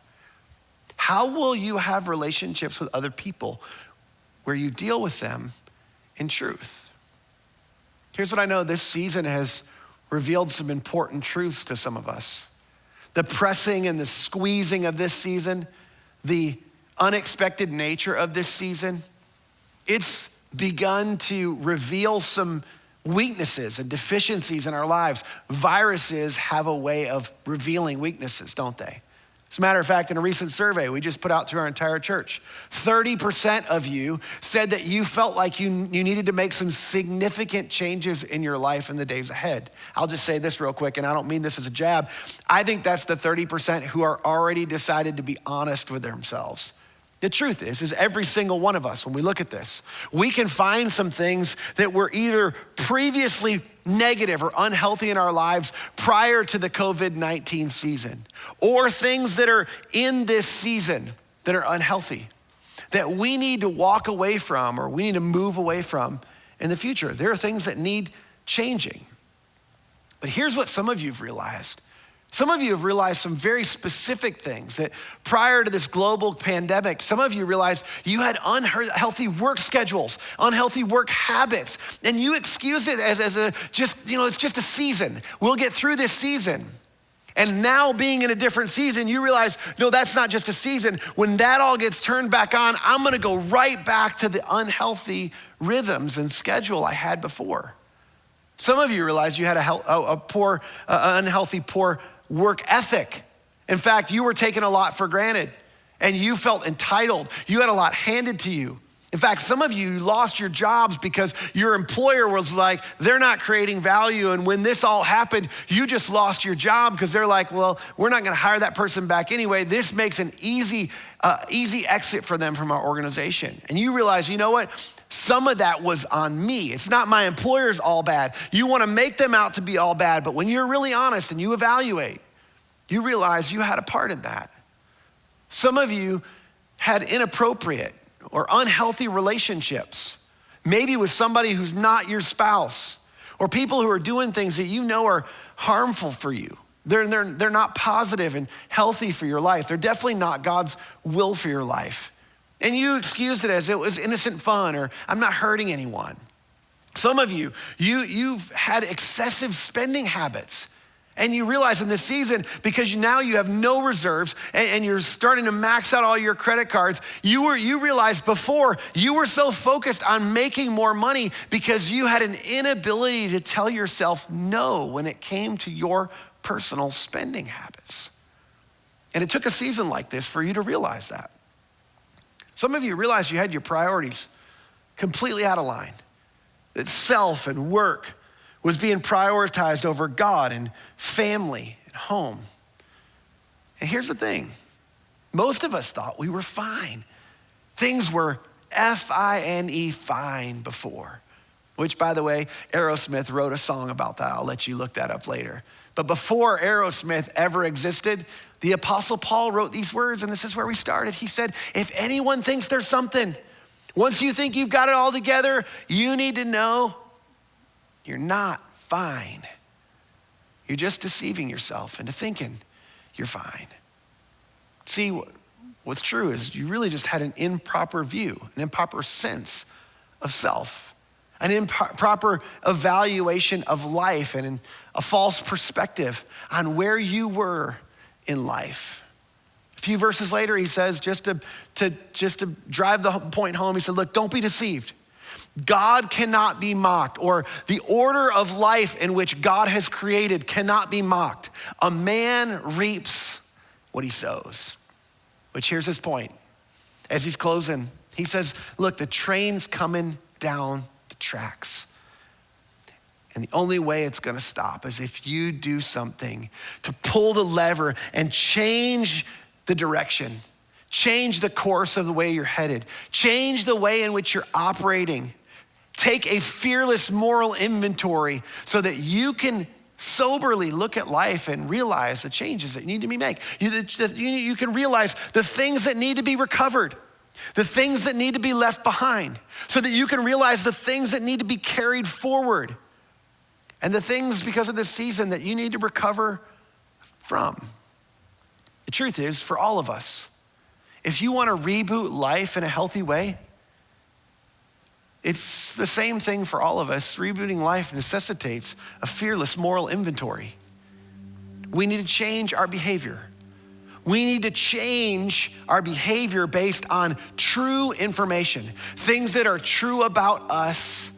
how will you have relationships with other people where you deal with them in truth? Here's what I know. This season has revealed some important truths to some of us. The pressing and the squeezing of this season, the unexpected nature of this season, it's begun to reveal some weaknesses and deficiencies in our lives. Viruses have a way of revealing weaknesses, don't they? As a matter of fact, in a recent survey we just put out to our entire church, 30% of you said that you felt like you needed to make some significant changes in your life in the days ahead. I'll just say this real quick, and I don't mean this as a jab. I think that's the 30% who are already decided to be honest with themselves. The truth is every single one of us, when we look at this, we can find some things that were either previously negative or unhealthy in our lives prior to the COVID-19 season, or things that are in this season that are unhealthy, that we need to walk away from or we need to move away from in the future. There are things that need changing. But here's what some of you have realized. Some of you have realized some very specific things that prior to this global pandemic, some of you realized you had unhealthy work schedules, unhealthy work habits, and you excuse it as it's just a season. We'll get through this season. And now being in a different season, you realize, no, that's not just a season. When that all gets turned back on, I'm gonna go right back to the unhealthy rhythms and schedule I had before. Some of you realize you had unhealthy, poor work ethic. In fact, you were taking a lot for granted and you felt entitled. You had a lot handed to you. In fact, some of you lost your jobs because your employer was like, they're not creating value. And when this all happened, you just lost your job because they're like, well, we're not gonna hire that person back anyway. This makes an easy exit for them from our organization. And you realize, you know what? Some of that was on me. It's not my employer's all bad. You wanna make them out to be all bad, but when you're really honest and you evaluate, you realize you had a part in that. Some of you had inappropriate or unhealthy relationships, maybe with somebody who's not your spouse, or people who are doing things that you know are harmful for you. They're not positive and healthy for your life. They're definitely not God's will for your life. And you excused it as it was innocent fun, or I'm not hurting anyone. Some of you've had excessive spending habits. And you realize in this season, because now you have no reserves and you're starting to max out all your credit cards, you realized before you were so focused on making more money because you had an inability to tell yourself no when it came to your personal spending habits. And it took a season like this for you to realize that. Some of you realized you had your priorities completely out of line, that self and work was being prioritized over God and family and home. And here's the thing. Most of us thought we were fine. Things were F-I-N-E fine before, which, by the way, Aerosmith wrote a song about that. I'll let you look that up later. But before Aerosmith ever existed, the Apostle Paul wrote these words, and this is where we started. He said, if anyone thinks there's something Once you think you've got it all together, you need to know you're not fine. You're just deceiving yourself into thinking you're fine. See, what's true is you really just had an improper view, an improper sense of self, an improper evaluation of life, and a false perspective on where you were in life. A few verses later, he says, just to drive the point home, he said, look, don't be deceived. God cannot be mocked, or the order of life in which God has created cannot be mocked. A man reaps what he sows. Which here's his point. As he's closing, he says, look, the train's coming down the tracks. And the only way it's gonna stop is if you do something to pull the lever and change the direction, change the course of the way you're headed, change the way in which you're operating. Take a fearless moral inventory so that you can soberly look at life and realize the changes that need to be made. You can realize the things that need to be recovered, the things that need to be left behind, so that you can realize the things that need to be carried forward, and the things because of this season that you need to recover from. The truth is, for all of us, if you want to reboot life in a healthy way, it's the same thing for all of us. Rebooting life necessitates a fearless moral inventory. We need to change our behavior. We need to change our behavior based on true information, things that are true about us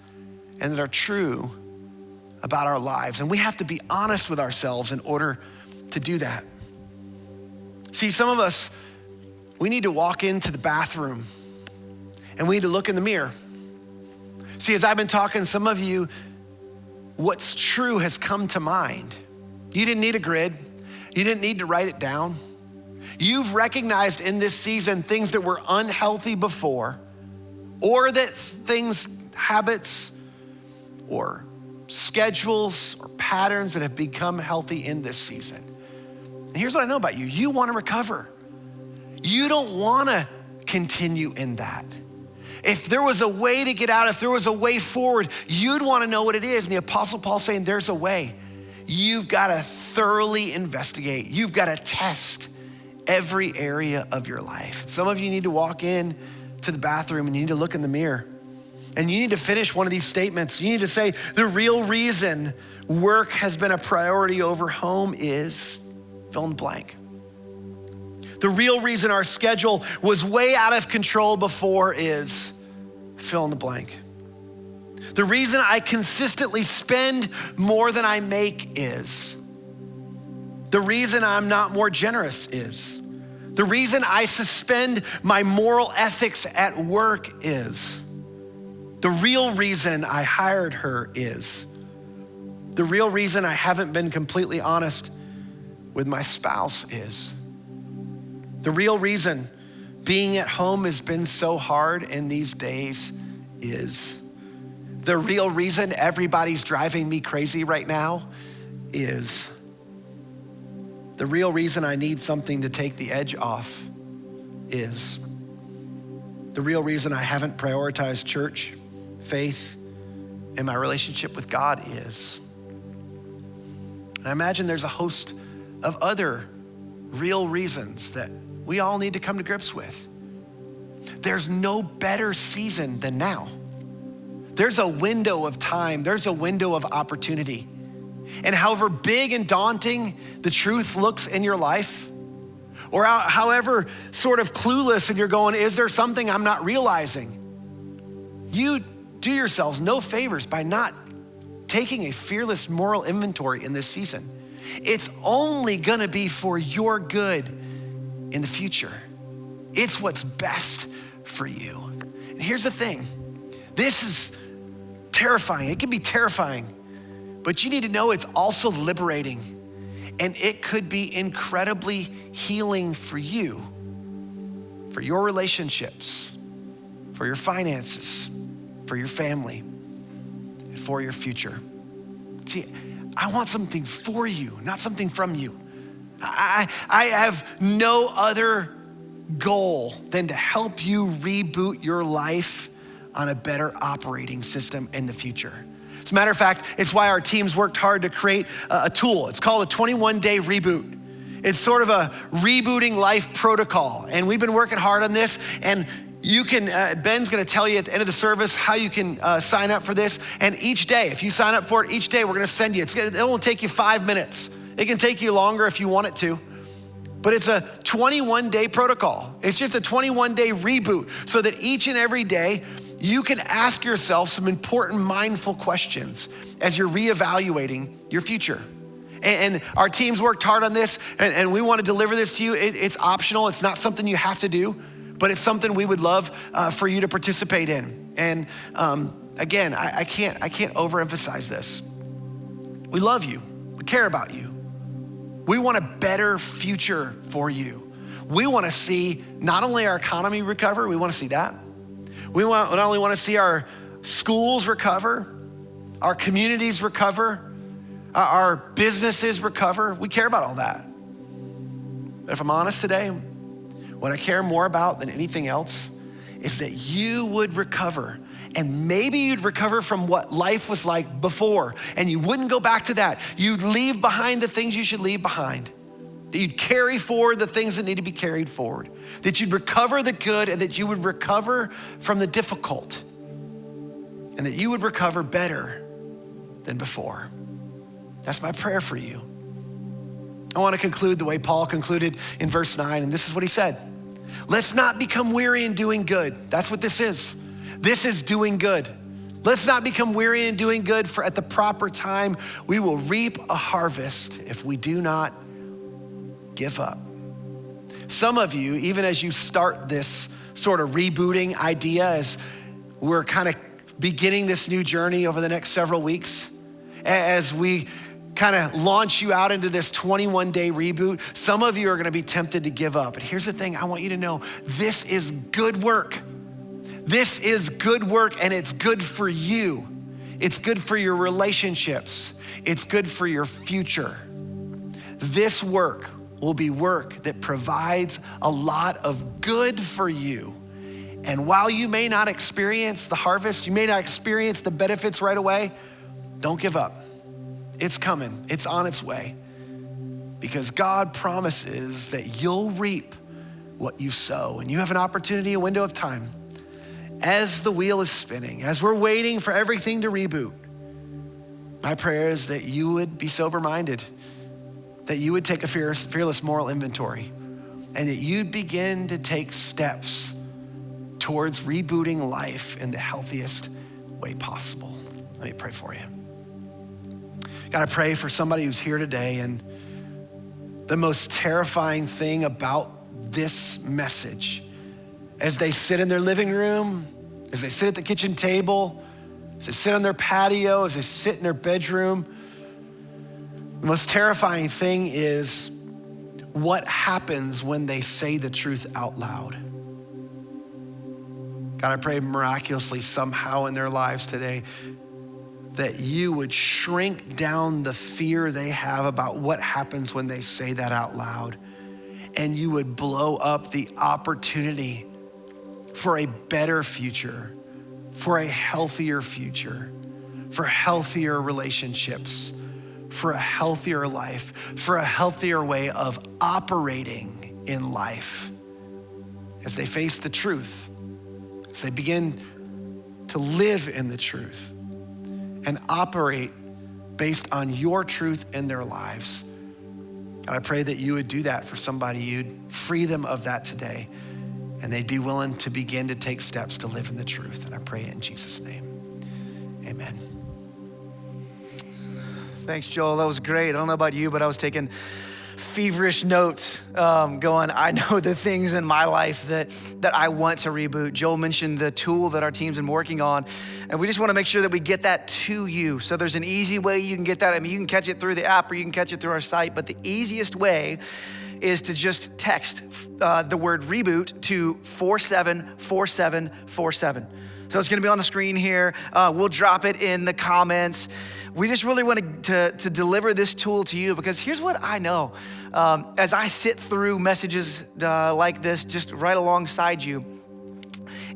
and that are true about our lives. And we have to be honest with ourselves in order to do that. See, some of us, we need to walk into the bathroom and we need to look in the mirror. See, as I've been talking to some of you, what's true has come to mind. You didn't need a grid. You didn't need to write it down. You've recognized in this season things that were unhealthy before, or that things, habits, or schedules, or patterns that have become healthy in this season. And here's what I know about you. You want to recover. You don't want to continue in that. If there was a way to get out, if there was a way forward, you'd want to know what it is. And the Apostle Paul's saying there's a way. You've got to thoroughly investigate. You've got to test every area of your life. Some of you need to walk in to the bathroom and you need to look in the mirror. And you need to finish one of these statements. You need to say, the real reason work has been a priority over home is fill in the blank. The real reason our schedule was way out of control before is fill in the blank. The reason I consistently spend more than I make is. The reason I'm not more generous is. The reason I suspend my moral ethics at work is. The real reason I hired her is. The real reason I haven't been completely honest with my spouse is. The real reason being at home has been so hard in these days is. The real reason everybody's driving me crazy right now is. The real reason I need something to take the edge off is. The real reason I haven't prioritized church, faith, and my relationship with God is. And I imagine there's a host of other real reasons that we all need to come to grips with. There's no better season than now. There's a window of time, there's a window of opportunity. And however big and daunting the truth looks in your life, or however sort of clueless and you're going, is there something I'm not realizing? You do yourselves no favors by not taking a fearless moral inventory in this season. It's only gonna be for your good in the future. It's what's best for you. And here's the thing, this is terrifying. It can be terrifying, but you need to know it's also liberating, and it could be incredibly healing for you, for your relationships, for your finances, for your family, and for your future. See, I want something for you, not something from you. I have no other goal than to help you reboot your life on a better operating system in the future. As a matter of fact, it's why our teams worked hard to create a tool. It's called a 21-day reboot. It's sort of a rebooting life protocol. And we've been working hard on this. And you can, Ben's gonna tell you at the end of the service how you can sign up for this. And each day, if you sign up for it, each day we're gonna send you, it won't take you 5 minutes. It can take you longer if you want it to. But it's a 21-day protocol. It's just a 21-day reboot so that each and every day you can ask yourself some important mindful questions as you're reevaluating your future. And our teams worked hard on this, and we want to deliver this to you. It's optional. It's not something you have to do, but it's something we would love for you to participate in. And again, I can't overemphasize this. We love you. We care about you. We want a better future for you. We want to see not only our economy recover, we want to see that. We not only want to see our schools recover, our communities recover, our businesses recover. We care about all that. But if I'm honest today, what I care more about than anything else is that you would recover. And maybe you'd recover from what life was like before, and you wouldn't go back to that. You'd leave behind the things you should leave behind. That you'd carry forward the things that need to be carried forward. That you'd recover the good, and that you would recover from the difficult. And that you would recover better than before. That's my prayer for you. I want to conclude the way Paul concluded in verse 9, and this is what he said. Let's not become weary in doing good. That's what this is. This is doing good. Let's not become weary in doing good, for at the proper time, we will reap a harvest if we do not give up. Some of you, even as you start this sort of rebooting idea, as we're kind of beginning this new journey over the next several weeks, as we kind of launch you out into this 21-day reboot, some of you are gonna be tempted to give up. But here's the thing, I want you to know, this is good work. This is good work, and it's good for you. It's good for your relationships. It's good for your future. This work will be work that provides a lot of good for you. And while you may not experience the harvest, you may not experience the benefits right away, don't give up. It's coming, it's on its way. Because God promises that you'll reap what you sow. And you have an opportunity, a window of time. As the wheel is spinning, as we're waiting for everything to reboot, my prayer is that you would be sober-minded, that you would take a fearless moral inventory, and that you'd begin to take steps towards rebooting life in the healthiest way possible. Let me pray for you. God, I pray for somebody who's here today, and the most terrifying thing about this message, as they sit in their living room, as they sit at the kitchen table, as they sit on their patio, as they sit in their bedroom, the most terrifying thing is what happens when they say the truth out loud. God, I pray miraculously somehow in their lives today that you would shrink down the fear they have about what happens when they say that out loud, and you would blow up the opportunity for a better future, for a healthier future, for healthier relationships, for a healthier life, for a healthier way of operating in life as they face the truth, as they begin to live in the truth and operate based on your truth in their lives. And I pray that you would do that for somebody. You'd free them of that today, and they'd be willing to begin to take steps to live in the truth. And I pray it in Jesus' name, amen. Thanks, Joel. That was great. I don't know about you, but I was taking feverish notes going, I know the things in my life that I want to reboot. Joel mentioned the tool that our team's been working on, and we just want to make sure that we get that to you. So there's an easy way you can get that. I mean, you can catch it through the app or you can catch it through our site, but the easiest way is to just text the word reboot to 474747. So it's gonna be on the screen here. We'll drop it in the comments. We just really want to deliver this tool to you, because here's what I know. As I sit through messages like this, just right alongside you,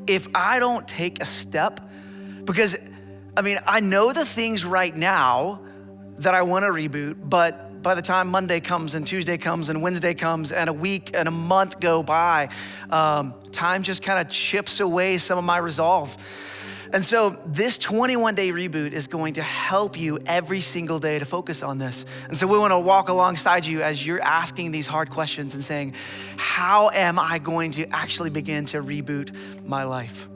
if I don't take a step, because I know the things right now that I wanna reboot, but by the time Monday comes and Tuesday comes and Wednesday comes and a week and a month go by, time just kind of chips away some of my resolve. And so this 21-day reboot is going to help you every single day to focus on this. And so we want to walk alongside you as you're asking these hard questions and saying, how am I going to actually begin to reboot my life?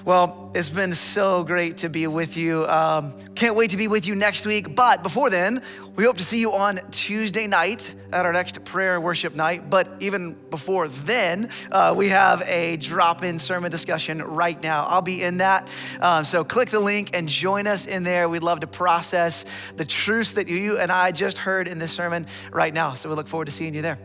Well, it's been so great to be with you. Can't wait to be with you next week. But before then, we hope to see you on Tuesday night at our next prayer and worship night. But even before then, we have a drop-in sermon discussion right now. I'll be in that. So click the link and join us in there. We'd love to process the truths that you and I just heard in this sermon right now. So we look forward to seeing you there.